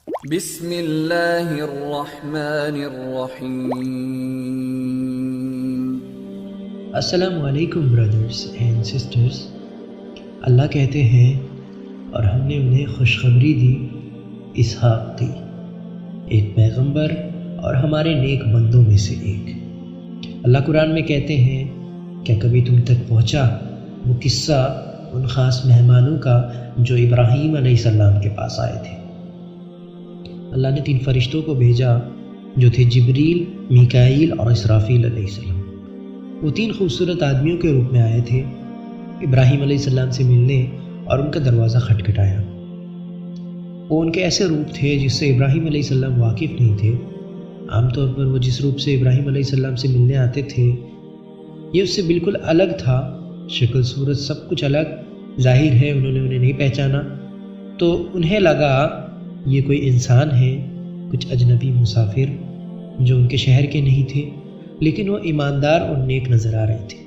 بسم اللہ الرحمن الرحیم۔ السلام علیکم برادرز اینڈ سسٹرز۔ اللہ کہتے ہیں اور ہم نے انہیں خوشخبری دی اسحاق کی، ایک پیغمبر اور ہمارے نیک بندوں میں سے ایک۔ اللہ قرآن میں کہتے ہیں کیا کبھی تم تک پہنچا وہ قصہ ان خاص مہمانوں کا جو ابراہیم علیہ السلام کے پاس آئے تھے۔ اللہ نے 3 فرشتوں کو بھیجا جو تھے جبریل، میکائیل اور اسرافیل علیہ السلام۔ وہ 3 خوبصورت آدمیوں کے روپ میں آئے تھے ابراہیم علیہ السلام سے ملنے اور ان کا دروازہ کھٹکھٹایا۔ وہ ان کے ایسے روپ تھے جس سے ابراہیم علیہ السلام واقف نہیں تھے۔ عام طور پر وہ جس روپ سے ابراہیم علیہ السلام سے ملنے آتے تھے یہ اس سے بالکل الگ تھا، شکل صورت سب کچھ الگ۔ ظاہر ہے انہوں نے انہیں نہیں پہچانا تو انہیں لگا یہ کوئی انسان ہے، کچھ اجنبی مسافر جو ان کے شہر کے نہیں تھے، لیکن وہ ایماندار اور نیک نظر آ رہے تھے۔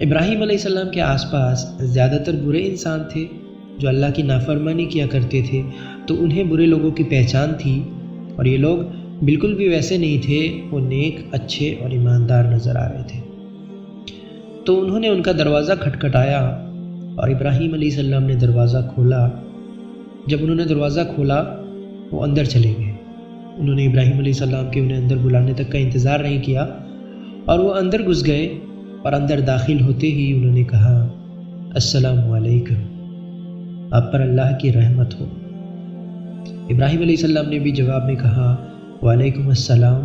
ابراہیم علیہ السلام کے آس پاس زیادہ تر برے انسان تھے جو اللہ کی نافرمانی کیا کرتے تھے، تو انہیں برے لوگوں کی پہچان تھی، اور یہ لوگ بالکل بھی ویسے نہیں تھے، وہ نیک، اچھے اور ایماندار نظر آ رہے تھے۔ تو انہوں نے ان کا دروازہ کھٹکھٹایا اور ابراہیم علیہ السلام نے دروازہ کھولا۔ جب انہوں نے دروازہ کھولا وہ اندر چلے گئے۔ انہوں نے ابراہیم علیہ السلام کے انہیں اندر بلانے تک کا انتظار نہیں کیا اور وہ اندر گھس گئے، اور اندر داخل ہوتے ہی انہوں نے کہا السلام علیکم، آپ پر اللہ کی رحمت ہو۔ ابراہیم علیہ السلام نے بھی جواب میں کہا وعلیکم السلام،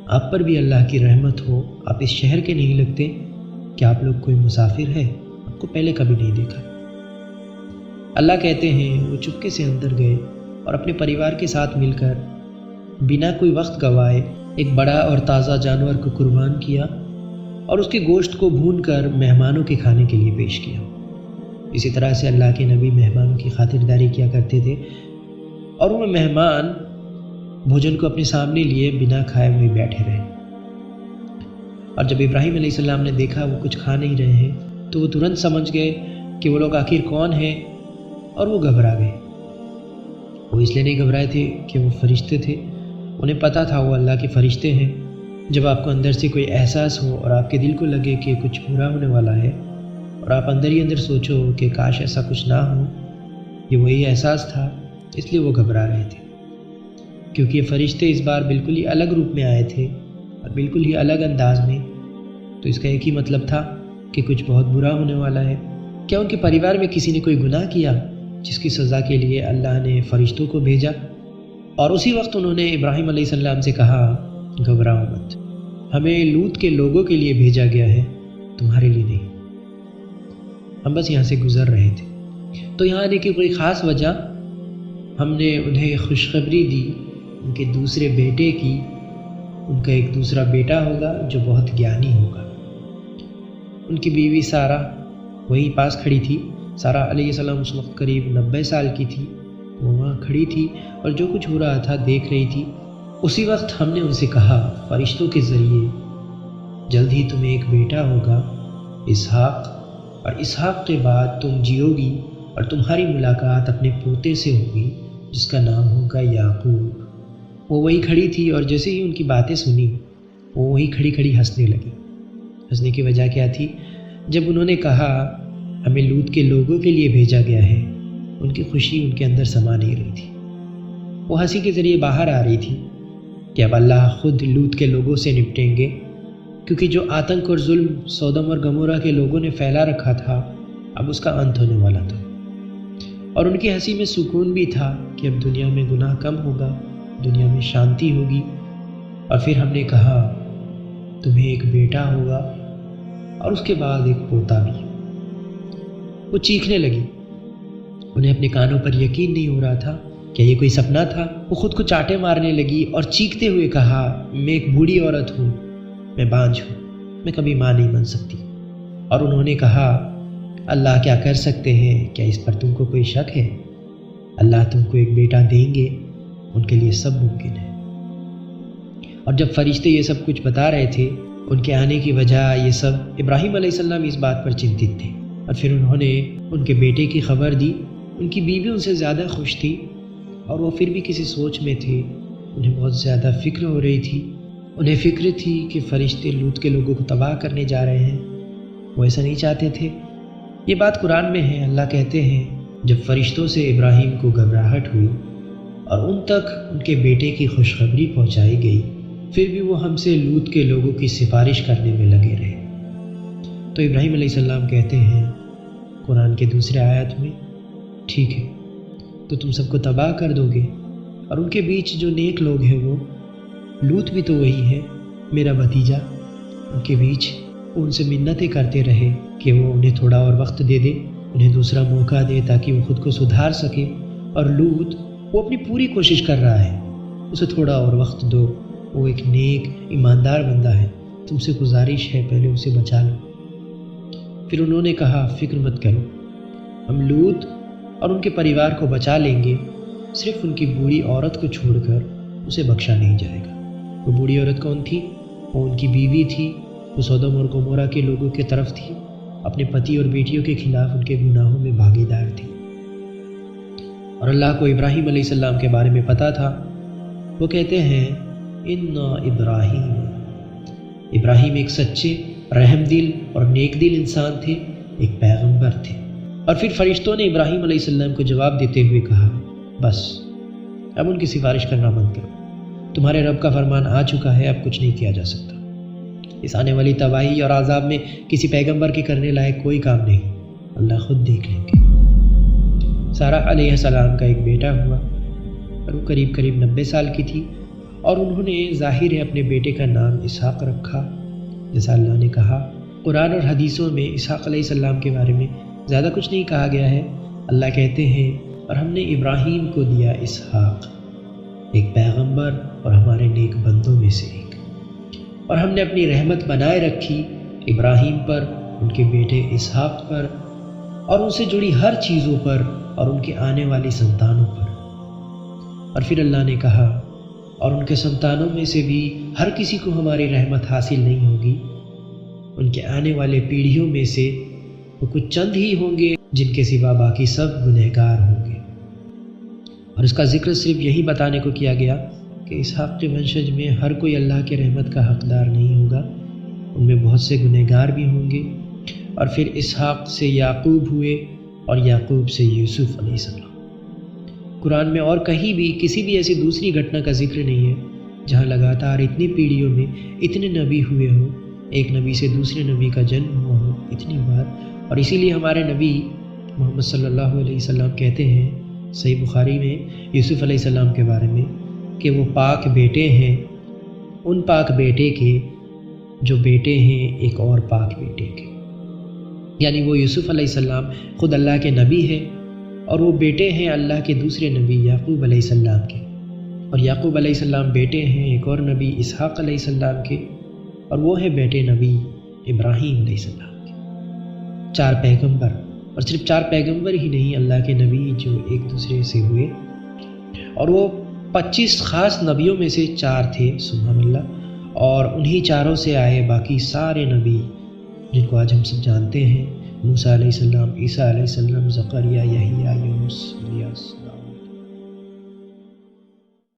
آپ پر بھی اللہ کی رحمت ہو، آپ اس شہر کے نہیں لگتے، کیا آپ لوگ کوئی مسافر ہے؟ آپ کو پہلے کبھی نہیں دیکھا۔ اللہ کہتے ہیں وہ چپکے سے اندر گئے اور اپنے پریوار کے ساتھ مل کر بنا کوئی وقت گوائے ایک بڑا اور تازہ جانور کو قربان کیا اور اس کے گوشت کو بھون کر مہمانوں کے کھانے کے لیے پیش کیا۔ اسی طرح سے اللہ کے نبی مہمانوں کی خاطرداری کیا کرتے تھے، اور وہ مہمان بھوجن کو اپنے سامنے لیے بنا کھائے ہوئے بیٹھے رہے۔ اور جب ابراہیم علیہ السلام نے دیکھا وہ کچھ کھا نہیں رہے ہیں تو وہ ترنت سمجھ گئے کہ وہ لوگ آخر کون ہیں، اور وہ گھبرا گئے۔ وہ اس لیے نہیں گھبرائے تھے کہ وہ فرشتے تھے، انہیں پتہ تھا وہ اللہ کے فرشتے ہیں۔ جب آپ کو اندر سے کوئی احساس ہو اور آپ کے دل کو لگے کہ کچھ برا ہونے والا ہے، اور آپ اندر ہی اندر سوچو کہ کاش ایسا کچھ نہ ہو، یہ وہی احساس تھا، اس لیے وہ گھبرا رہے تھے۔ کیونکہ یہ فرشتے اس بار بالکل ہی الگ روپ میں آئے تھے اور بالکل ہی الگ انداز میں، تو اس کا ایک ہی مطلب تھا کہ کچھ بہت برا ہونے والا ہے۔ کیا ان کے پریوار میں کسی نے کوئی گناہ کیا جس کی سزا کے لیے اللہ نے فرشتوں کو بھیجا؟ اور اسی وقت انہوں نے ابراہیم علیہ السلام سے کہا گھبراؤ مت، ہمیں لوط کے لوگوں کے لیے بھیجا گیا ہے، تمہارے لیے نہیں، ہم بس یہاں سے گزر رہے تھے۔ تو یہاں آنے کی کوئی خاص وجہ، ہم نے انہیں خوشخبری دی ان کے دوسرے بیٹے کی، ان کا ایک دوسرا بیٹا ہوگا جو بہت گیانی ہوگا۔ ان کی بیوی سارہ وہیں پاس کھڑی تھی۔ سارہ علیہ السلام اس وقت قریب 90 سال کی تھی، وہ وہاں کھڑی تھی اور جو کچھ ہو رہا تھا دیکھ رہی تھی۔ اسی وقت ہم نے ان سے کہا فرشتوں کے ذریعے جلد ہی تمہیں ایک بیٹا ہوگا اسحاق، اور اسحاق کے بعد تم جیو گی اور تمہاری ملاقات اپنے پوتے سے ہوگی جس کا نام ہوگا یعقوب۔ وہ وہی کھڑی تھی اور جیسے ہی ان کی باتیں سنی وہ وہی کھڑی کھڑی ہنسنے لگی۔ ہنسنے کی وجہ کیا تھی؟ جب انہوں نے کہا ہمیں لوط کے لوگوں کے لیے بھیجا گیا ہے، ان کی خوشی ان کے اندر سما نہیں رہی تھی، وہ ہنسی کے ذریعے باہر آ رہی تھی کہ اب اللہ خود لوط کے لوگوں سے نپٹیں گے، کیونکہ جو آتنک اور ظلم سودم اور گمورہ کے لوگوں نے پھیلا رکھا تھا اب اس کا انت ہونے والا تھا۔ اور ان کی ہنسی میں سکون بھی تھا کہ اب دنیا میں گناہ کم ہوگا، دنیا میں شانتی ہوگی۔ اور پھر ہم نے کہا تمہیں ایک بیٹا ہوگا اور اس کے بعد ایک پوتا بھی۔ وہ چیخنے لگی، انہیں اپنے کانوں پر یقین نہیں ہو رہا تھا، کیا یہ کوئی سپنا تھا؟ وہ خود کو چاٹے مارنے لگی اور چیختے ہوئے کہا میں ایک بوڑھی عورت ہوں، میں بانجھ ہوں، میں کبھی ماں نہیں بن سکتی۔ اور انہوں نے کہا اللہ کیا کر سکتے ہیں، کیا اس پر تم کو کوئی شک ہے؟ اللہ تم کو ایک بیٹا دیں گے، ان کے لیے سب ممکن ہے۔ اور جب فرشتے یہ سب کچھ بتا رہے تھے ان کے آنے کی وجہ یہ سب، ابراہیم علیہ السلام اس بات پر چنتت تھے، اور پھر انہوں نے ان کے بیٹے کی خبر دی۔ ان کی بیوی ان سے زیادہ خوش تھی، اور وہ پھر بھی کسی سوچ میں تھے، انہیں بہت زیادہ فکر ہو رہی تھی۔ انہیں فکر تھی کہ فرشتے لوط کے لوگوں کو تباہ کرنے جا رہے ہیں، وہ ایسا نہیں چاہتے تھے۔ یہ بات قرآن میں ہے، اللہ کہتے ہیں جب فرشتوں سے ابراہیم کو گھبراہٹ ہوئی اور ان تک ان کے بیٹے کی خوشخبری پہنچائی گئی، پھر بھی وہ ہم سے لوط کے لوگوں کی سفارش کرنے میں لگے رہے۔ تو ابراہیم علیہ السلام کہتے ہیں قرآن کے دوسرے آیت میں، ٹھیک ہے تو تم سب کو تباہ کر دو گے، اور ان کے بیچ جو نیک لوگ ہیں وہ لوط بھی تو وہی ہے، میرا بھتیجا۔ ان کے بیچ وہ ان سے منتیں کرتے رہے کہ وہ انہیں تھوڑا اور وقت دے دے، انہیں دوسرا موقع دے تاکہ وہ خود کو سدھار سکے، اور لوط وہ اپنی پوری کوشش کر رہا ہے، اسے تھوڑا اور وقت دو، وہ ایک نیک ایماندار بندہ ہے، تم سے گزارش ہے پہلے اسے بچا لو۔ پھر انہوں نے کہا فکر مت کرو، ہم لوط اور ان کے پریوار کو بچا لیں گے، صرف ان کی بوڑھی عورت کو چھوڑ کر اسے بخشا نہیں جائے گا۔ وہ بوڑھی عورت کون تھی؟ وہ ان کی بیوی تھی، وہ سودم اور گمورہ کے لوگوں کی طرف تھی، اپنے پتی اور بیٹیوں کے خلاف ان کے گناہوں میں بھاگیدار تھی۔ اور اللہ کو ابراہیم علیہ السلام کے بارے میں پتہ تھا، وہ کہتے ہیں ابراہیم ایک سچے، رحم دل اور نیک دل انسان تھے، ایک پیغمبر تھے۔ اور پھر فرشتوں نے ابراہیم علیہ السلام کو جواب دیتے ہوئے کہا بس اب ان کی سفارش کرنا بند کرو، تمہارے رب کا فرمان آ چکا ہے، اب کچھ نہیں کیا جا سکتا۔ اس آنے والی تباہی اور عذاب میں کسی پیغمبر کے کرنے لائق کوئی کام نہیں، اللہ خود دیکھ لیں گے۔ سارہ علیہ السلام کا ایک بیٹا ہوا اور وہ قریب 90 سال کی تھی، اور انہوں نے ظاہر ہے اپنے بیٹے کا نام اسحاق رکھا، جیسا اللہ نے کہا۔ قرآن اور حدیثوں میں اسحاق علیہ السلام کے بارے میں زیادہ کچھ نہیں کہا گیا ہے۔ اللہ کہتے ہیں اور ہم نے ابراہیم کو دیا اسحاق، ایک پیغمبر اور ہمارے نیک بندوں میں سے ایک، اور ہم نے اپنی رحمت بنائے رکھی ابراہیم پر، ان کے بیٹے اسحاق پر، اور ان سے جڑی ہر چیزوں پر، اور ان کے آنے والی سنتانوں پر۔ اور پھر اللہ نے کہا اور ان کے سنتانوں میں سے بھی ہر کسی کو ہماری رحمت حاصل نہیں ہوگی، ان کے آنے والے پیڑھیوں میں سے وہ کچھ چند ہی ہوں گے جن کے سوا باقی سب گنہگار ہوں گے۔ اور اس کا ذکر صرف یہی بتانے کو کیا گیا کہ اسحاق کے ونشج میں ہر کوئی اللہ کے رحمت کا حقدار نہیں ہوگا، ان میں بہت سے گنہگار بھی ہوں گے۔ اور پھر اسحاق سے یعقوب ہوئے، اور یعقوب سے یوسف علیہ السلام۔ قرآن میں اور کہیں بھی کسی بھی ایسی دوسری گھٹنا کا ذکر نہیں ہے جہاں لگاتار اتنی پیڑھیوں میں اتنے نبی ہوئے ہوں، ایک نبی سے دوسرے نبی کا جنم ہوا ہو اتنی بار۔ اور اسی لیے ہمارے نبی محمد صلی اللہ علیہ وسلم کہتے ہیں صحیح بخاری میں یوسف علیہ السلام کے بارے میں کہ وہ پاک بیٹے ہیں ان پاک بیٹے کے جو بیٹے ہیں ایک اور پاک بیٹے کے، یعنی وہ یوسف علیہ السلام خود اللہ کے نبی ہے، اور وہ بیٹے ہیں اللہ کے دوسرے نبی یعقوب علیہ السلام کے، اور یعقوب علیہ السلام بیٹے ہیں ایک اور نبی اسحاق علیہ السلام کے، اور وہ ہیں بیٹے نبی ابراہیم علیہ السلام کے۔ 4 پیغمبر، اور صرف 4 پیغمبر ہی نہیں، اللہ کے نبی جو ایک دوسرے سے ہوئے، اور وہ 25 خاص نبیوں میں سے 4 تھے، سبحان اللہ، اور انہی 4 سے آئے باقی سارے نبی جن کو آج ہم سب جانتے ہیں، موسیٰ علیہ السلام، عیسیٰ علیہ السلام، زکریا، یحییٰ، یونس، الیاس۔